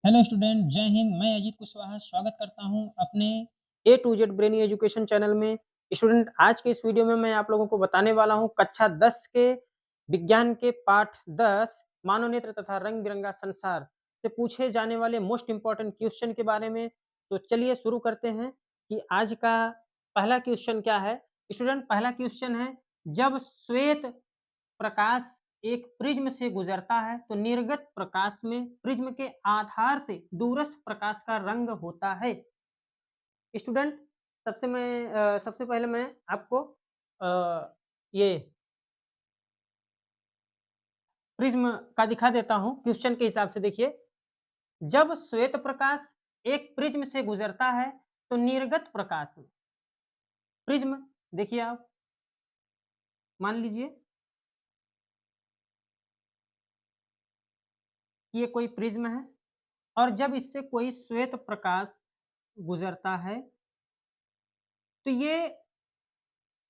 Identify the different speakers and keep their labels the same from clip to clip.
Speaker 1: Hello student, जय हिंद। मैं अजीत कुशवाहा स्वागत करता हूं अपने A to Z brainy education channel में। स्टूडेंट, आज के इस वीडियो में मैं आप लोगों को बताने वाला हूं कक्षा 10 के विज्ञान के पाठ 10 मानव नेत्र तथा रंग बिरंगा संसार से पूछे जाने वाले मोस्ट इंपॉर्टेंट क्वेश्चन के बारे में। तो चलिए शुरू करते हैं कि आज का पहला क्वेश्चन क्या है। स्टूडेंट, पहला क्वेश्चन है, जब श्वेत प्रकाश एक प्रिज्म से गुजरता है तो निर्गत प्रकाश में प्रिज्म के आधार से दूरस्थ प्रकाश का रंग होता है। स्टूडेंट, सबसे पहले मैं आपको ये प्रिज्म का दिखा देता हूं क्वेश्चन के हिसाब से। देखिए, जब श्वेत प्रकाश एक प्रिज्म से गुजरता है तो निर्गत प्रकाश में प्रिज्म, देखिए आप मान लीजिए कि ये कोई प्रिज्म है और जब इससे कोई श्वेत प्रकाश गुजरता है तो ये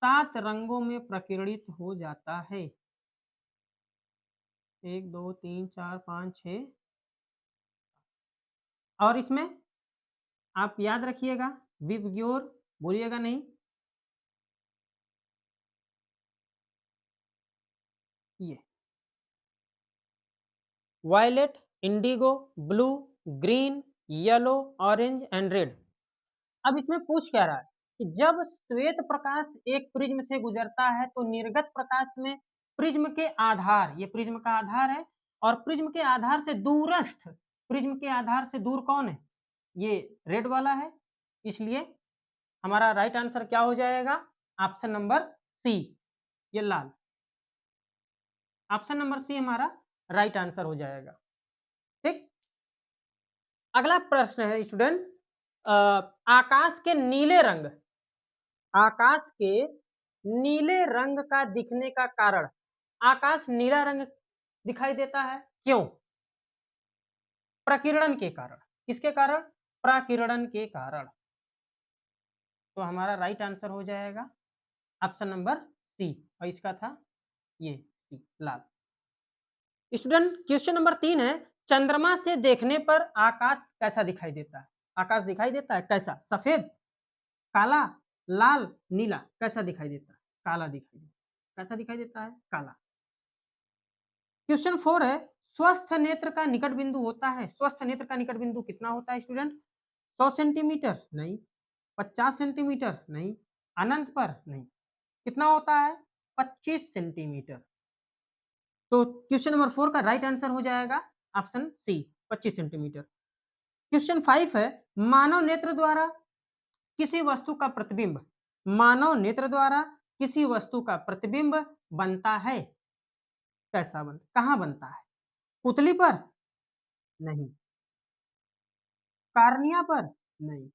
Speaker 1: 7 रंगों में प्रकीर्णित हो जाता है। 1, 2, 3, 4, 5, 6 और इसमें आप याद रखिएगा, विबग्योर भूलिएगा नहीं। ये violet, indigo, blue, green, yellow, orange and red. अब इसमें पूछ क्या रहा है कि जब श्वेत प्रकाश एक प्रिज्म से गुजरता है तो निर्गत प्रकाश में प्रिज्म के आधार, ये प्रिज्म का आधार है, और प्रिज्म के आधार से दूरस्थ, प्रिज्म के आधार से दूर कौन है? ये रेड वाला है। इसलिए हमारा राइट आंसर क्या हो जाएगा? ऑप्शन नंबर सी, ये लाल। ऑप्शन नंबर सी हमारा राइट आंसर हो जाएगा। ठीक। अगला प्रश्न है स्टूडेंट, आकाश के नीले रंग, आकाश के नीले रंग का दिखने का कारण, आकाश नीला रंग दिखाई देता है क्यों? प्रकीर्णन के कारण। किसके कारण? प्रकीर्णन के कारण। तो हमारा राइट आंसर हो जाएगा ऑप्शन नंबर सी, और इसका था ये सी, लाल। स्टूडेंट, क्वेश्चन नंबर 3 है, चंद्रमा से देखने पर आकाश कैसा दिखाई देता है? आकाश दिखाई देता है कैसा? सफेद, काला, लाल, नीला। कैसा दिखाई देता है? काला दिखाई देता है। कैसा दिखाई देता है? काला। क्वेश्चन 4 है, स्वस्थ नेत्र का निकट बिंदु होता है, स्वस्थ नेत्र का निकट बिंदु कितना होता है स्टूडेंट? 100 सेंटीमीटर? नहीं। 50 सेंटीमीटर? नहीं। अनंत पर? नहीं। कितना होता है? 25 सेंटीमीटर। तो क्वेश्चन नंबर 4 का राइट आंसर हो जाएगा ऑप्शन सी, 25 सेंटीमीटर। क्वेश्चन 5 है, मानव नेत्र द्वारा किसी वस्तु का प्रतिबिंब, मानव नेत्र द्वारा किसी वस्तु का प्रतिबिंब बनता है, कैसा बनता, कहां बनता है? पुतली पर? नहीं। कार्निया पर? नहीं।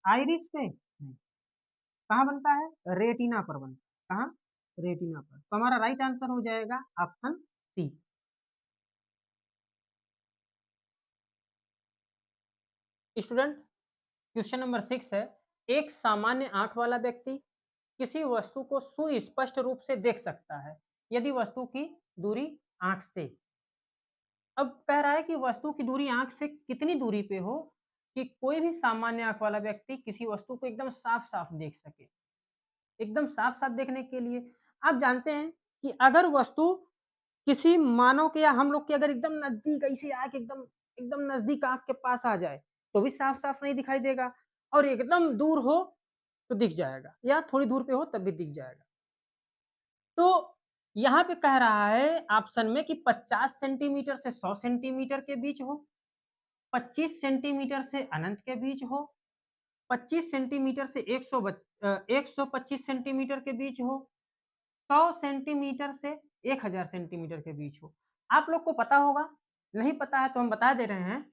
Speaker 1: आइरिस पे? नहीं। कहां बनता है? रेटिना पर बनता है। कहां? रेटिना पर। तो हमारा राइट आंसर हो जाएगा option C. Student, question number 6 है, एक सामान्य आंख वाला व्यक्ति किसी वस्तु को सुस्पष्ट रूप से देख सकता है यदि वस्तु की दूरी आंख से, अब कह रहा है कि वस्तु की दूरी आंख से कितनी दूरी पे हो कि कोई भी सामान्य आंख वाला व्यक्ति किसी वस्तु को एकदम साफ साफ देख सके। एकदम साफ साफ देखने के लिए आप जानते हैं कि अगर वस्तु किसी मानव के या हम लोग के अगर एकदम नजदीक ऐसे आके एकदम एकदम नजदीक आंख के पास आ जाए तो भी साफ साफ नहीं दिखाई देगा, और एकदम दूर हो तो दिख जाएगा, या थोड़ी दूर पे हो तब भी दिख जाएगा। तो यहाँ पे कह रहा है ऑप्शन में कि 50 सेंटीमीटर से 100 सेंटीमीटर के बीच हो, 25 सेंटीमीटर से अनंत के बीच हो, 25 सेंटीमीटर से 125 सेंटीमीटर के बीच हो, 100 सेंटीमीटर से 1000 सेंटीमीटर के बीच हो। आप लोग को पता होगा, नहीं पता है तो हम बता दे रहे हैं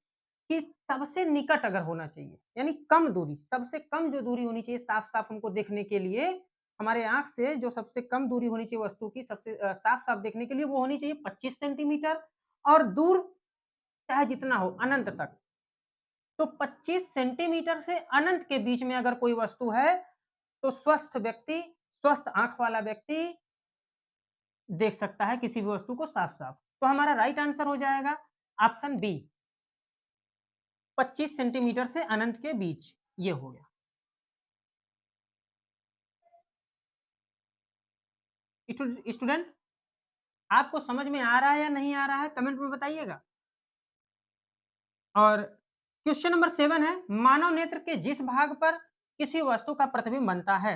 Speaker 1: कि सबसे निकट अगर होना चाहिए, यानी कम दूरी, सबसे कम जो दूरी होनी चाहिए साफ-साफ हमको देखने के लिए, हमारे आँख से जो सबसे कम दूरी होनी चाहिए वस्तु की सबसे साफ-साफ देखने के लिए, वो होनी चाहिए 25 सेंटीमीटर, और दूर चाहे जितना हो अनंत तक। तो 25 सेंटीमीटर से अनंत के बीच में अगर कोई वस्तु है, तो स्वस्थ व्यक्ति, स्वस्थ आँख वाला व्यक्ति देख सकता है किसी भी वस्तु को साफ-साफ। तो हमारा राइट आंसर हो जाएगा ऑप्शन बी, 25 सेंटीमीटर से अनंत के बीच, ये हो गया। स्टूडेंट, आपको समझ में आ रहा है या नहीं आ रहा है? कमेंट में बताइएगा। और क्वेश्चन नंबर 7 है, मानव नेत्र के जिस भाग पर किसी वस्तु का प्रतिबिंब बनता है,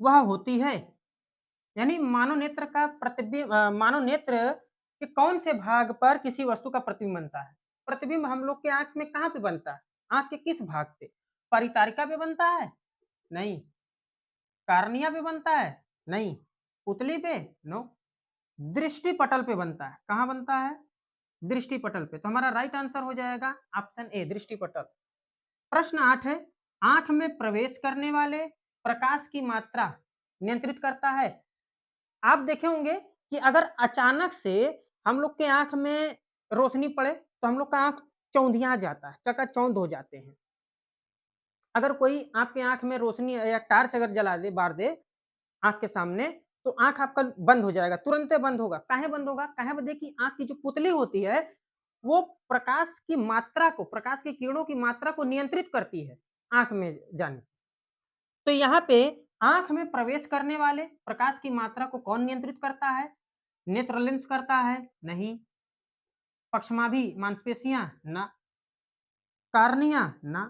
Speaker 1: वह होती है। यानी मानव नेत्र का प्रतिबिंब मानव नेत्र के कौन से भाग पर किसी वस्तु का प्रतिबिंब बनता है? प्रतिबिंब हम लोग के आँख में कहाँ पे बनता है? आँख के किस भाग पे? परितारिका पे बनता है? नहीं। कार्निया पे बनता है? नहीं। पुतली पे? नो। दृष्टि पटल पे बनता है। कहाँ बनता है? दृष्टि पटल पे। तो हमारा राइट आंसर हो जाएगा ऑप्शन ए, दृष्टि पटल। प्रश्न 8 है, आंख में प्रवेश करने वाले प्रकाश की मात्रा नियंत्रित करता है। आप देखे होंगे कि अगर अचानक से हम लोग के आंख में रोशनी पड़े तो हम लोग का आंख चौंधिया जाता है, चकाचौंध हो जाते हैं। अगर कोई आपके आंख में रोशनी या टार्च अगर जला दे, बार दे आँख के सामने, तो आँख आपका बंद हो जाएगा, तुरंते बंद होगा। काहे बंद होगा? काहे बदे कि आँख की जो पुतली होती है, वो प्रकाश की मात्रा को, प्रकाश की किरणों की मात्रा को नियंत्रित करती है, आँख में जाने से। तो यहाँ पे आँख में प्रवेश करने वाले प्रकाश की मात्रा को कौन नियंत्रित करता है? नेत्र लेंस करता है? नहीं। पक्षमाभी मांसपेशियाँ? ना। कार्निया? ना।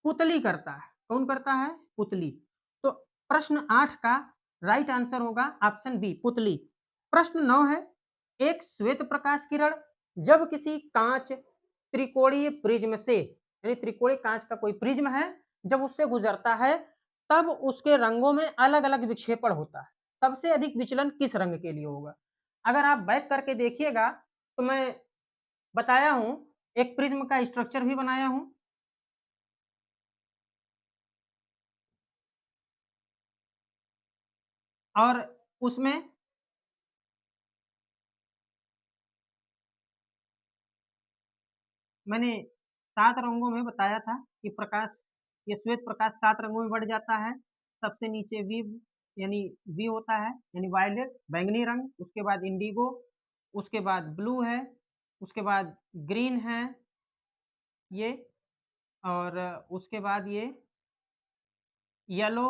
Speaker 1: पुतली करता है। कौन करता है? पुतली। तो प्रश्न 8 का राइट आंसर होगा ऑप्शन बी, पुतली। प्रश्न 9 है, एक श्वेत प्रकाश किरण जब किसी कांच त्रिकोणीय प्रिज्म से, यानी त्रिकोणीय कांच का कोई प्रिज्म है, जब उससे गुजरता है, तब उसके रंगों में अलग-अलग विक्षेपण होता है। सबसे अधिक विचलन किस रंग के लिए होगा? अगर आप बैक करके देखिएगा, तो मैं बताया हूँ, एक प्रिज्म का स्ट्रक्चर भी बनाया हूँ। और उसमें मैंने 7 रंगों में बताया था कि प्रकाश, ये श्वेत प्रकाश 7 रंगों में बढ़ जाता है। सबसे नीचे विव यानी वी होता है, यानी वायलेट बैंगनी रंग, उसके बाद इंडिगो, उसके बाद ब्लू है, उसके बाद ग्रीन है ये, और उसके बाद ये येलो,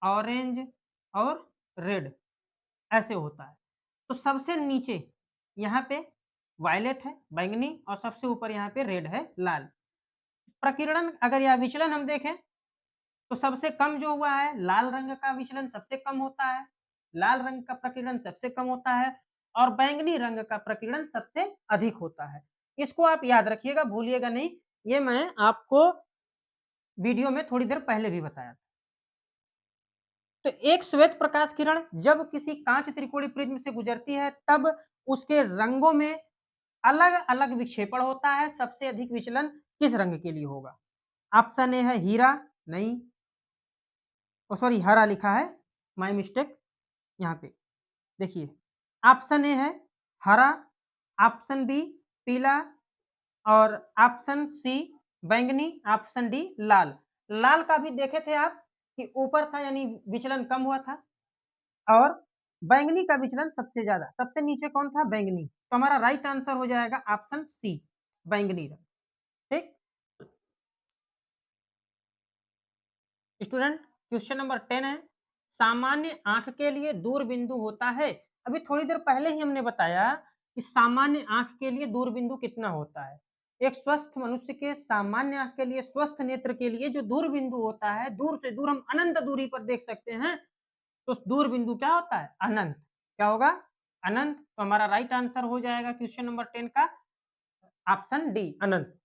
Speaker 1: ऑरेंज और रेड, ऐसे होता है। तो सबसे नीचे यहाँ पे वायलेट है, बैंगनी, और सबसे ऊपर यहाँ पे रेड है, लाल। प्रकीर्णन अगर या विचलन हम देखें, तो सबसे कम जो हुआ है, लाल रंग का विचलन सबसे कम होता है, लाल रंग का प्रकीर्णन सबसे कम होता है, और बैंगनी रंग का प्रकीर्णन सबसे अधिक होता है। इसको आप याद रखिएगा, भूलिएगा नहीं। ये मैं आपको वीडियो में थोड़ी देर पहले भी बताया था। तो एक श्वेत प्रकाश किरण जब किसी कांच त्रिकोणीय प्रिज्म से गुजरती है, तब उसके रंगों में अलग-अलग विक्षेपण होता है। सबसे अधिक विचलन किस रंग के लिए होगा? ऑप्शन ए है हीरा, नहीं, सॉरी हरा लिखा है, माय मिस्टेक। यहाँ पे देखिए, ऑप्शन ए है हरा, ऑप्शन बी पीला, और ऑप्शन सी बैंगनी, ऑप्शन डी लाल। लाल का भी देखे थे आप कि ऊपर था, यानी विचलन कम हुआ था, और बैंगनी का विचलन सबसे ज्यादा। सबसे नीचे कौन था? बैंगनी। तो हमारा राइट आंसर हो जाएगा ऑप्शन सी, बैंगनी रंग। ठीक स्टूडेंट, क्वेश्चन नंबर 10 है, सामान्य आंख के लिए दूर बिंदु होता है। अभी थोड़ी देर पहले ही हमने बताया कि सामान्य आंख के लिए दूर बिंदु कितना होता है। एक स्वस्थ मनुष्य के सामान्य आंख के लिए, स्वस्थ नेत्र के लिए जो दूर बिंदु होता है, दूर से दूर हम अनंत दूरी पर देख सकते हैं, तो दूर बिंदु क्या होता है? अनंत। क्या होगा? अनंत। तो हमारा राइट आंसर हो जाएगा क्वेश्चन नंबर 10 का ऑप्शन डी, अनंत।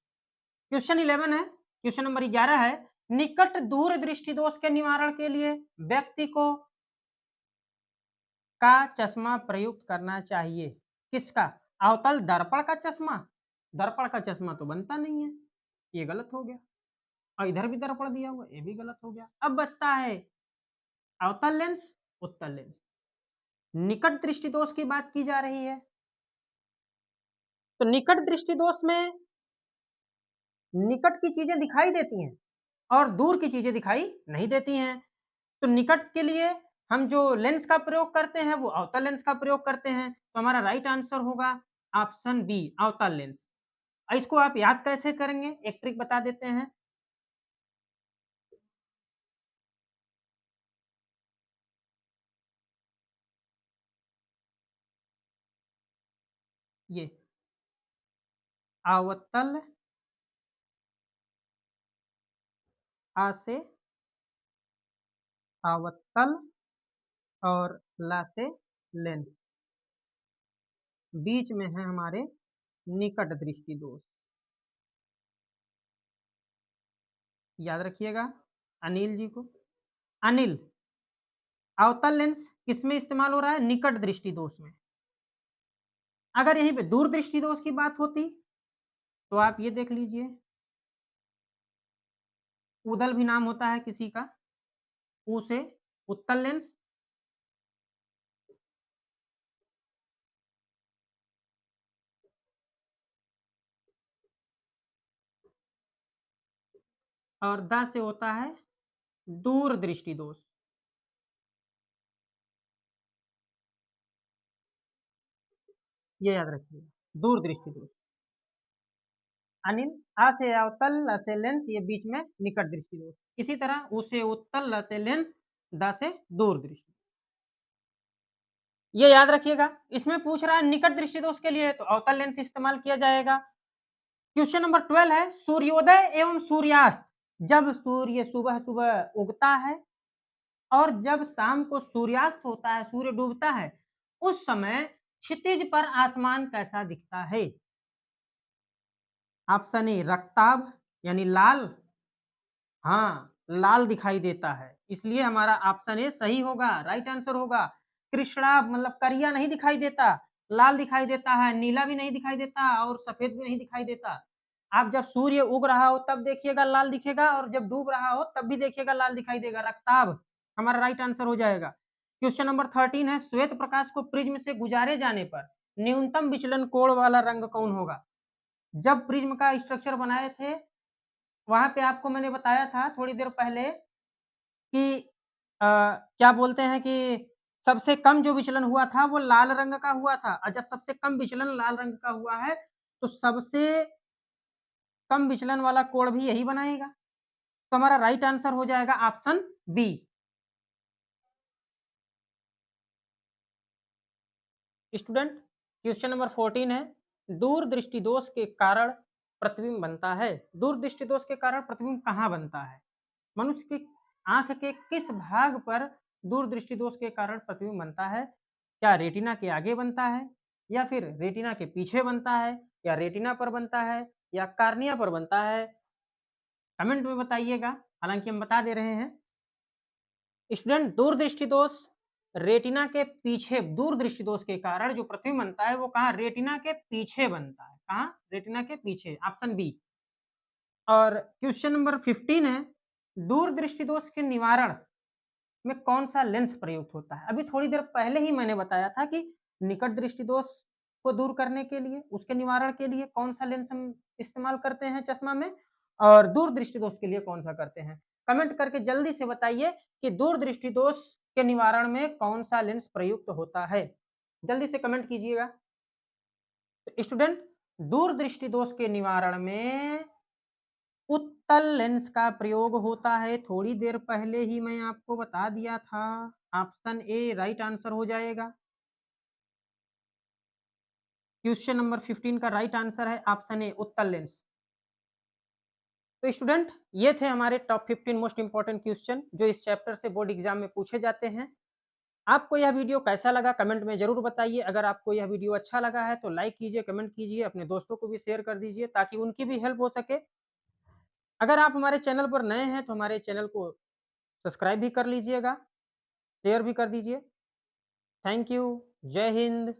Speaker 1: क्वेश्चन 11 है, क्वेश्चन नंबर 11 है, निकट दूर दृष्टि दोष के निवारण के लिए व्यक्ति को का चश्मा प्रयुक्त करना चाहिए? किसका? अवतल दर्पण का चश्मा? दर्पण का चश्मा तो बनता नहीं है, ये गलत हो गया। और इधर भी दर्पण दिया हुआ, ये भी गलत हो गया। अब बचता है अवतल लेंस, उत्तल लेंस। निकट दृष्टि दोष की बात की जा रही है, तो निकट दृष्टि दोष में निकट की चीजें दिखाई देती हैं और दूर की चीजें दिखाई नहीं देती हैं। तो निकट के लिए हम जो लेंस का प्रयोग करते हैं, वो अवतल लेंस का प्रयोग करते हैं। तो हमारा राइट आंसर होगा ऑप्शन बी, अवतल लेंस। इसको आप याद कैसे करेंगे? एक ट्रिक बता देते हैं। ये आवतल आ से आवतल और ला से लेंस, बीच में है हमारे निकट दृष्टि दोष। याद रखिएगा अनिल जी को। अनिल, अवतल लेंस किसमें इस्तेमाल हो रहा है? निकट दृष्टि दोष में। अगर यहीं पे दूर दृष्टि दोष की बात होती तो आप ये देख लीजिए, उदल भी नाम होता है किसी का, ऊ से उत्तल लेंस, और द से होता है दूर दृष्टि दोष। ये याद रखिए, दूर दृष्टि दोष। अनिल, आ से अवतल, ल से लेंस, ये बीच में निकट दृष्टि दोष। इसी तरह ऊ से उत्तल, ल से लेंस, द से दूर दृष्टि। ये याद रखिएगा। इसमें पूछ रहा है निकट दृष्टि दोष के लिए तो अवतल लेंस इस्तेमाल किया जाएगा। क्वेश्चन नंबर 12 है सूर्योदय एवं सूर्यास्त, जब सूर्य सुबह सुबह उगता है और जब शाम को सूर्यास्त होता है, सूर्य डूबता है, उस समय क्षितिज पर आसमान कैसा दिखता है? ऑप्शन ए रक्ताभ यानी लाल, हाँ, लाल दिखाई देता है, इसलिए हमारा ऑप्शन ए सही होगा, राइट आंसर होगा। कृष्णा मतलब करिया नहीं दिखाई देता, लाल दिखाई देता है, नीला भी नहीं दिखाई देता और सफेद भी नहीं दिखाई देता। आप जब सूर्य उग रहा हो तब देखिएगा लाल दिखेगा और जब डूब रहा हो तब भी देखिएगा लाल दिखाई देगा, रक्ताभ हमारा राइट आंसर हो जाएगा। क्वेश्चन नंबर 13 है श्वेत प्रकाश को प्रिज्म से गुजारे जाने पर न्यूनतम विचलन कोण वाला रंग कौन होगा? जब प्रिज्म का स्ट्रक्चर बनाए थे वहां पे आपको मैंने बताया था थोड़ी देर पहले कि क्या बोलते हैं कि सबसे कम जो विचलन हुआ था वो लाल रंग का हुआ था और जब सबसे कम विचलन लाल रंग का हुआ है तो सबसे कम विचलन वाला कोण भी यही बनाएगा। तो हमारा राइट आंसर हो जाएगा option B. Student, question number 14 है दूर दृष्टि दोष के कारण प्रतिबिंब बनता है। दूर दृष्टि दोष के कारण प्रतिबिंब कहाँ बनता है? मनुष्य की आंख के किस भाग पर दूर दृष्टि दोष के कारण प्रतिबिंब बनता है? क्या रेटिना के आगे बनता है या फिर रेटिना के पीछे बनता है या रेटिना पर बनता है या कार्निया पर बनता है? कमेंट में बताइएगा, हालांकि हम बता दे रहे हैं। स्टूडेंट, दूर दृष्टि दोष रेटिना के पीछे, दूर दृष्टि दोष के कारण जो प्रतिबिंब बनता है वो कहाँ? रेटिना के पीछे बनता है। कहाँ? रेटिना के पीछे, ऑप्शन बी। और क्वेश्चन नंबर 15 है दूर दृष्टि दोष के निवारण में कौन सा लेंस प्रयुक्त होता है? अभी थोड़ी देर पहले ही मैंने बताया था कि निकट दृष्टि दोष को दूर करने के लिए, उसके निवारण के लिए कौन सा लेंस हम इस्तेमाल करते हैं चश्मा में और दूर दृष्टि दोष के लिए कौन सा करते हैं। कमेंट करके जल्दी से बताइए कि दूर दृष्टि दोष के निवारण में कौन सा लेंस प्रयुक्त होता है। जल्दी से कमेंट कीजिएगा। तो स्टूडेंट, दूर दृष्टि दोष के निवारण में उत्तल लेंस का प्रयोग होता है। थोड़ी देर पहले ही मैं आपको बता दिया था, ऑप्शन ए राइट आंसर हो जाएगा। क्वेश्चन नंबर 15 का राइट आंसर है ऑप्शन ए उत्तल लेंस। तो स्टूडेंट, ये थे हमारे टॉप 15 मोस्ट इंपॉर्टेंट क्वेश्चन जो इस चैप्टर से बोर्ड एग्जाम में पूछे जाते हैं। आपको यह वीडियो कैसा लगा कमेंट में जरूर बताइए। अगर आपको यह वीडियो अच्छा लगा है तो लाइक कीजिए, कमेंट कीजिए, अपने दोस्तों को भी शेयर कर दीजिए ताकि उनकी भी हेल्प हो सके। अगर आप हमारे चैनल पर नए हैं तो हमारे चैनल को सब्सक्राइब भी कर लीजिएगा, शेयर भी कर दीजिए। Thank you. जय हिंद।